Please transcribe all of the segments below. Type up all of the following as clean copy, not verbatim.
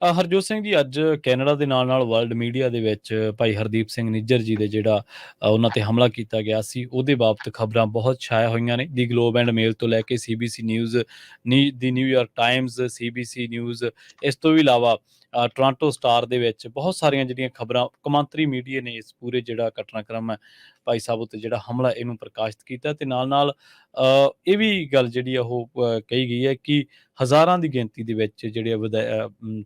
ਹਰਜੋਤ ਸਿੰਘ ਜੀ, ਅੱਜ ਕੈਨੇਡਾ ਦੇ ਨਾਲ-ਨਾਲ ਵਰਲਡ ਮੀਡੀਆ ਦੇ ਵਿੱਚ ਭਾਈ ਹਰਦੀਪ ਸਿੰਘ ਨਿੱਜਰ ਜੀ ਦੇ ਜਿਹੜਾ ਉਹਨਾਂ ਤੇ ਹਮਲਾ ਕੀਤਾ ਗਿਆ ਸੀ, ਉਹਦੇ ਬਾਬਤ ਖਬਰਾਂ ਬਹੁਤ ਛਾਇਆ ਹੋਈਆਂ ਨੇ। ਦੀ ਗਲੋਬ ਐਂਡ ਮੇਲ ਤੋਂ ਲੈ ਕੇ ਸੀਬੀਸੀ ਨਿਊਜ਼, ਦੀ ਨਿਊਯਾਰਕ ਟਾਈਮਜ਼, ਸੀਬੀਸੀ ਨਿਊਜ਼, ਇਸ ਤੋਂ ਵੀ ਇਲਾਵਾ ਟੋਰਾਂਟੋ ਸਟਾਰ ਦੇ ਵਿੱਚ ਬਹੁਤ ਸਾਰੀਆਂ ਜਿਹੜੀਆਂ ਖਬਰਾਂ ਕੌਮਾਂਤਰੀ ਮੀਡੀਆ ਨੇ ਇਸ ਪੂਰੇ ਜਿਹੜਾ ਘਟਨਾਕ੍ਰਮ ਹੈ, ਭਾਈ ਸਾਹਿਬ ਉੱਤੇ ਜਿਹੜਾ ਹਮਲਾ, ਇਹਨੂੰ ਪ੍ਰਕਾਸ਼ਿਤ ਕੀਤਾ। ਤੇ ਨਾਲ-ਨਾਲ ਇਹ ਵੀ ਗੱਲ ਜਿਹੜੀ ਆ ਉਹ ਕਹੀ ਗਈ ਹੈ ਕਿ ਹਜ਼ਾਰਾਂ ਦੀ ਗਿਣਤੀ ਦੇ ਵਿੱਚ ਜਿਹੜੇ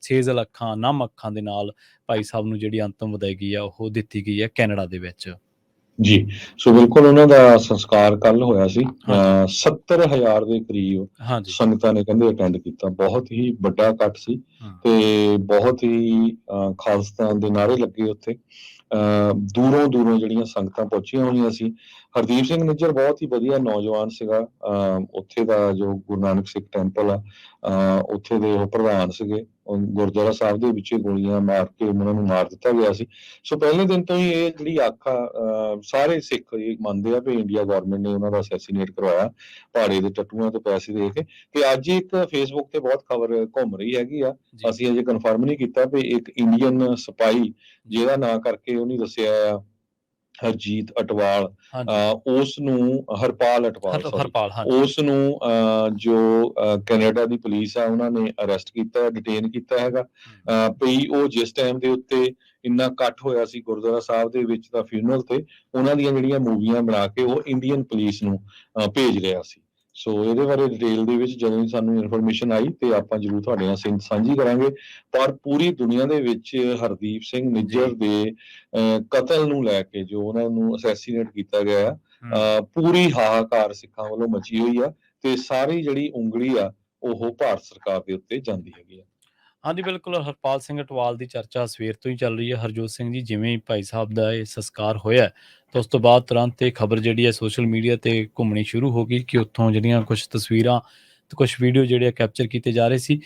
ਸੇਜ਼ਲ ਅੱਖਾਂ, ਨਮ ਅੱਖਾਂ ਦੇ ਨਾਲ ਭਾਈ ਸਾਹਿਬ ਨੂੰ ਜਿਹੜੀ ਅੰਤਮ ਵਿਦਾਇਗੀ ਆ ਉਹ ਦਿੱਤੀ ਗਈ ਹੈ ਕੈਨੇਡਾ ਦੇ ਵਿੱਚ। ਜੀ, ਸੋ ਬਿਲਕੁਲ ਉਹਨਾਂ ਦਾ ਸੰਸਕਾਰ ਕੱਲ੍ਹ ਹੋਇਆ ਸੀ। ਹਾਂਜੀ। 70,000 ਦੇ ਕਰੀਬ ਹਾਂਜੀ। ਸੰਗਤਾਂ ਨੇ ਕਹਿੰਦੇ ਅਟੈਂਡ ਕੀਤਾ। ਬਹੁਤ ਹੀ ਵੱਡਾ ਇਕੱਠ ਸੀ ਹੂੰ। ਤੇ ਬਹੁਤ ਹੀ ਖਾਲਿਸਤਾਨ ਦੇ ਨਾਅਰੇ ਲੱਗੇ ਉੱਥੇ। ਦੂਰੋਂ ਜਿਹੜੀਆਂ ਸੰਗਤਾਂ ਪਹੁੰਚੀਆਂ ਹੋਈਆਂ ਸੀ। ਹਰਦੀਪ ਸਿੰਘ ਨਿੱਜਰ ਬਹੁਤ ਹੀ ਵਧੀਆ ਨੌਜਵਾਨ ਸੀਗਾ। ਉੱਥੇ ਦਾ ਜੋ ਗੁਰੂ ਨਾਨਕ ਸਿੱਖ ਟੈਂਪਲ ਆ, ਉੱਥੇ ਦੇ ਉਹ ਪ੍ਰਧਾਨ ਸੀਗੇ। ਗੁਰਦੁਆਰਾ ਸਾਹਿਬ ਦੇ ਵਿੱਚ ਗੋਲੀਆਂ ਮਾਰ ਕੇ ਉਹਨਾਂ ਨੂੰ ਮਾਰ ਦਿੱਤਾ ਗਿਆ ਸੀ। ਸੋ ਪਹਿਲੇ ਦਿਨ ਤੋਂ ਹੀ ਇਹ ਜਿਹੜੀ ਸਾਰੇ ਸਿੱਖ ਇਹ ਮੰਨਦੇ ਆ ਵੀ ਇੰਡੀਆ ਗੌਰਮੈਂਟ ਨੇ ਉਹਨਾਂ ਦਾ ਅਸੈਸੀਨੇਟ ਕਰਵਾਇਆ ਭਾੜੇ ਦੇ ਟੱਟੂਆਂ ਤੇ ਪੈਸੇ ਦੇ ਕੇ। ਤੇ ਅੱਜ ਇੱਕ ਫੇਸਬੁੱਕ ਤੇ ਬਹੁਤ ਖਬਰ ਘੁੰਮ ਰਹੀ ਹੈਗੀ ਆ, ਅਸੀਂ ਅਜੇ ਕਨਫਰਮ ਨਹੀਂ ਕੀਤਾ ਵੀ ਇੱਕ ਇੰਡੀਅਨ ਸਿਪਾਹੀ ਜਿਹਦਾ ਨਾਂ ਕਰਕੇ ਉਹਨੇ ਦੱਸਿਆ ਆ ਹਰਜੀਤ ਅਟਵਾਲ, ਉਸ ਨੂੰ ਹਰਪਾਲ ਉਸ ਨੂੰ ਜੋ ਕੈਨੇਡਾ ਦੀ ਪੁਲਿਸ ਆ ਉਹਨਾਂ ਨੇ ਅਰੈਸਟ ਕੀਤਾ, ਡਿਟੇਨ ਕੀਤਾ ਹੈਗਾ। ਵੀ ਉਹ ਜਿਸ ਟਾਈਮ ਦੇ ਉੱਤੇ ਇੰਨਾ ਇਕੱਠ ਹੋਇਆ ਸੀ ਗੁਰਦੁਆਰਾ ਸਾਹਿਬ ਦੇ ਵਿੱਚ ਦਾ ਫਿਊਨਰਲ ਤੇ, ਉਹਨਾਂ ਦੀਆਂ ਜਿਹੜੀਆਂ ਮੂਵੀਆਂ ਬਣਾ ਕੇ ਉਹ ਇੰਡੀਅਨ ਪੁਲਿਸ ਨੂੰ ਭੇਜ ਰਿਹਾ ਸੀ। ਸੋ ਇਹਦੇ ਬਾਰੇ ਡਿਟੇਲ ਦੇ ਵਿੱਚ ਜਦੋਂ ਸਾਨੂੰ ਇਨਫੋਰਮੇਸ਼ਨ ਆਈ ਤੇ ਆਪਾਂ ਜ਼ਰੂਰ ਤੁਹਾਡੇ ਨਾਲ ਸਾਂਝੀ ਕਰਾਂਗੇ। ਪਰ ਪੂਰੀ ਦੁਨੀਆ ਦੇ ਵਿੱਚ ਹਰਦੀਪ ਸਿੰਘ ਨਿੱਜਰ ਦੇ ਕਤਲ ਨੂੰ ਲੈ ਕੇ ਜੋ ਉਹਨਾਂ ਨੂੰ ਅਸੈਸੀਨੇਟ ਕੀਤਾ ਗਿਆ, ਪੂਰੀ ਹਾਹਾਕਾਰ ਸਿੱਖਾਂ ਵੱਲੋਂ ਮਚੀ ਹੋਈ ਆ ਤੇ ਸਾਰੀ ਜਿਹੜੀ ਉਂਗਲੀ ਆ ਉਹ ਭਾਰਤ ਸਰਕਾਰ ਦੇ ਉੱਤੇ ਜਾਂਦੀ ਹੈਗੀ ਆ। ਹਾਂਜੀ, ਬਿਲਕੁਲ। ਹਰਪਾਲ ਸਿੰਘ ਅਟਵਾਲ ਦੀ ਚਰਚਾ ਸਵੇਰ ਤੋਂ ਹੀ ਚੱਲ ਰਹੀ ਹੈ। ਹਰਜੋਤ ਸਿੰਘ ਜੀ, ਜਿਵੇਂ ਹੀ ਭਾਈ ਸਾਹਿਬ ਦਾ ਇਹ ਸੰਸਕਾਰ ਹੋਇਆ ਤਾਂ ਉਸ ਤੋਂ ਬਾਅਦ ਤੁਰੰਤ ਇਹ ਖਬਰ ਜਿਹੜੀ ਹੈ ਸੋਸ਼ਲ ਮੀਡੀਆ ਤੇ ਘੁੰਮਣੀ ਸ਼ੁਰੂ ਹੋ ਗਈ ਕਿ ਉੱਥੋਂ ਜਿਹੜੀਆਂ ਕੁਝ ਤਸਵੀਰਾਂ ਤੇ ਕੁਝ ਵੀਡੀਓ ਜਿਹੜੇ ਕੈਪਚਰ ਕੀਤੇ ਜਾ ਰਹੇ ਸੀ।